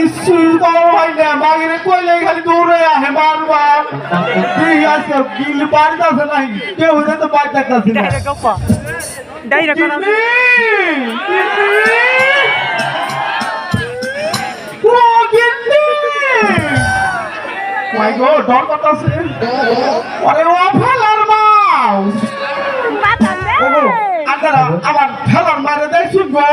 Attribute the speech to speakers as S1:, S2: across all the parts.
S1: কিছুই করা হয় না বাগেরে কইলে খালি দৌড়ে আহে বারবার ঠিক আছে বিল বাড়িতে আছে নাই কেউ হইলে তো বাড়ি থাকতেছি না ডর করতেছে আরে ও ফেলার মাউস আবার ফেলার মারে দেখছি গো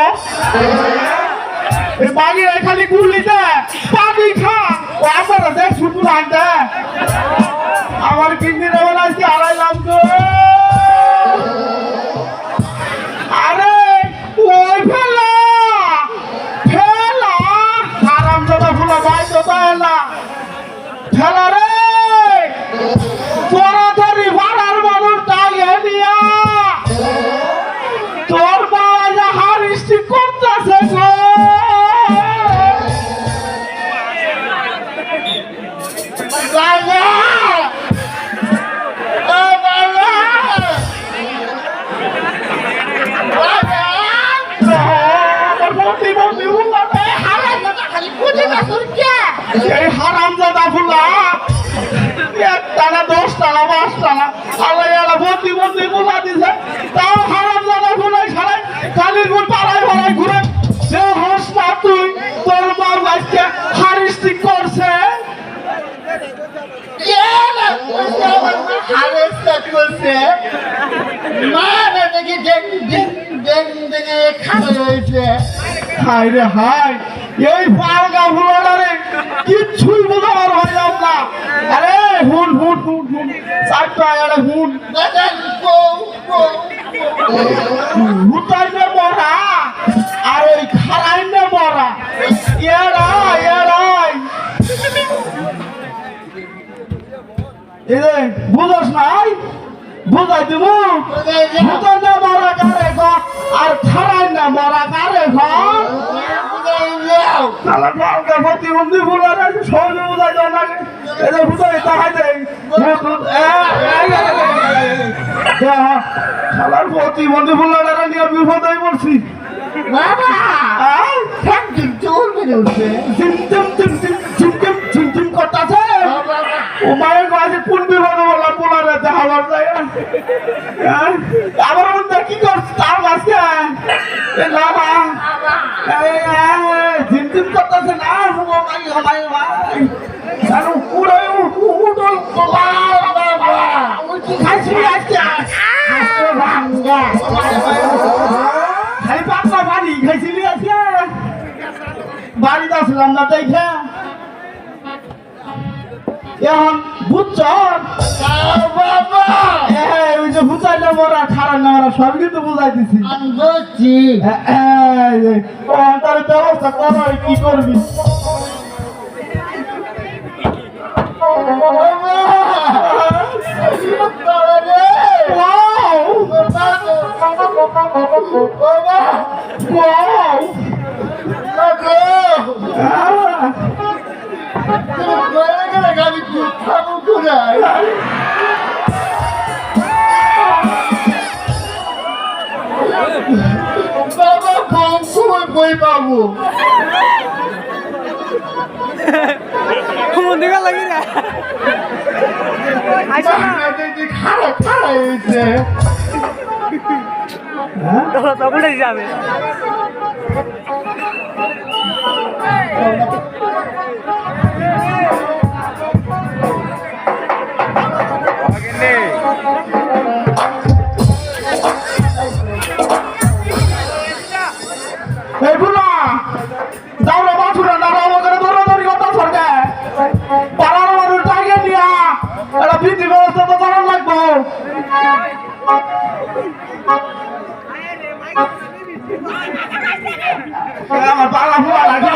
S1: এই বাগিয়ে খালি গুলি দেয় পানি খা ও আপনারা দেখ শুধু আনতে আমার কিডনি লেভেল আজকে হারাইলাম গো আরে ওই ফেলা ফেলা আরাম দাদা ফুলা ভাই তো না ফেলা রে তোরা ধরি ভাড়ার মানুষ টাইয়ে দিয়া তোর বাবা হারিস্টি করতেছে গো এই হারামজাদা ফুলা এক টানা 10 টানা 5 টানা আল্লাহ আল্লাহ ভর্তি ভর্তি ফুলা দিছে তাও হারামজাদা ফুলাই ছাড়াই কালির গুল পাড়ায় পাড়ায় ঘুরে সে হোস না তুই তোর মা আজকে হারিস্টিক করছে হারিস্টিক করছে মা দেখি খাওয়া হয়েছে হাই রে হাই এই পালগা ফুলারে কিচ্ছুই বোঝাবার হইলাম না আরে হুন হুন হুন হুন সাইডটা আরে হুন হুতাইনে মরা আর ওই খারাইনে মরা এরাই এরাই এই বুঝছ নাই বুঝাই দিব হুতাইনে মরা কারে গো আর খারাইনে মরা কারে গো তালা পালকা প্রতিবন্ধী ফুলার আছে সহজে বোঝাই দেওয়া লাগে এটা বুঝাই তাহাই দেয় খেলার প্রতিবন্ধী ফুলার নিয়ে বিপদে পড়ছি বাবা ঝিমঝিম করতেছে ও মায়ের কাছে কোন বিপদে বললাম পোলারে দেখাবার যায় আবার ওটা কি করছে তার কাছে বাবা ঝিমঝিম করতেছে না খালি পাতলা বাড়ি খাইছিলি আজকে বাড়িতে আসলাম না দেখে এখন বুঝছ ওই যে বুঝাইলে মরা খারাপ না মরা সব কিন্তু বুঝাই দিছি তার ব্যবস্থা কর কি করবি বাবা কম সময় বই পাবো
S2: দেখা লাগি না
S1: খারাপ খারাপ হয়েছে
S2: তখন যাবে
S1: এই বুলা দাওরা বাছুরা দাওরা ওখানে দৌড়াদৌড়ি করতে সরকার পাড়ার মানুষ টাইগে নিয়া একটা বৃদ্ধি ব্যবস্থা তো করার লাগবো আমার পালা ফুলা লাগবে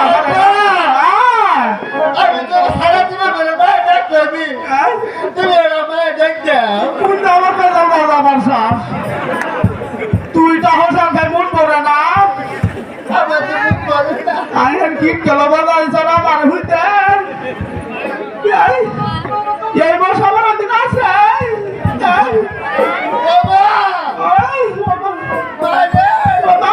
S1: আমি তো সারা জীবন ধরে মায়ের দেখতে আমি তুমি মায়ের দেখতে কোনটা আমার পেলাম না আমার সাপ তুই তা হোসান খাই মন করে না আমি কি গেল বাজার ছাড়া আমার হইতে এই বছর আমার দিন আছে বাবা